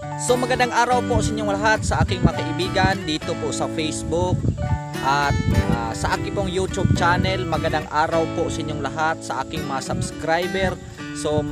So magandang araw po sa inyong lahat, sa aking mga kaibigan dito po sa Facebook at sa aking pong YouTube channel. Magandang araw po sa inyong lahat, sa aking mga subscriber. So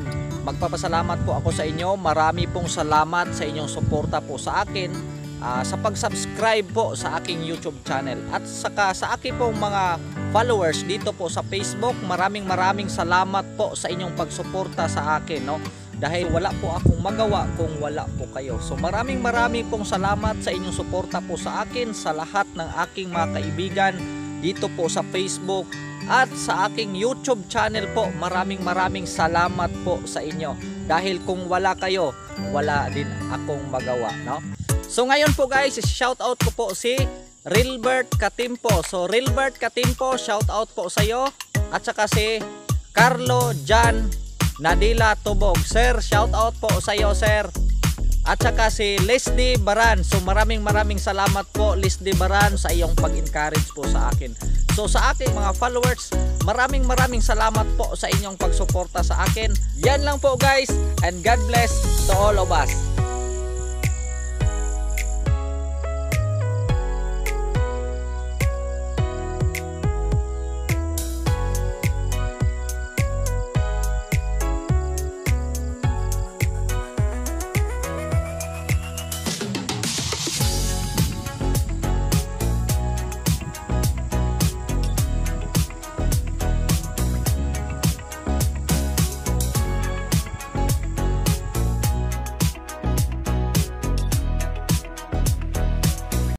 magpapasalamat po ako sa inyo. Marami pong salamat sa inyong suporta po sa akin, sa pag-subscribe po sa aking YouTube channel at saka sa aking pong mga followers dito po sa Facebook. Maraming salamat po sa inyong pagsuporta sa akin, no? Dahil wala po akong magawa kung wala po kayo. So maraming pong salamat sa inyong suporta po sa akin, sa lahat ng aking mga kaibigan dito po sa Facebook at sa aking YouTube channel po. Maraming salamat po sa inyo. Dahil kung wala kayo, wala din akong magawa, no? So ngayon po guys, shout out ko po si Rilbert Katimpo. So Rilbert Katimpo, shout out po sa iyo. At saka si Carlo Jan Nadila Tubog. Sir, shout out po sa iyo, sir. At saka si Leslie Baran. So maraming salamat po, Leslie Baran, sa iyong pag-encourage po sa akin. So sa aking mga followers, maraming salamat po sa inyong pagsuporta sa akin. Yan lang po guys, and God bless to all of us.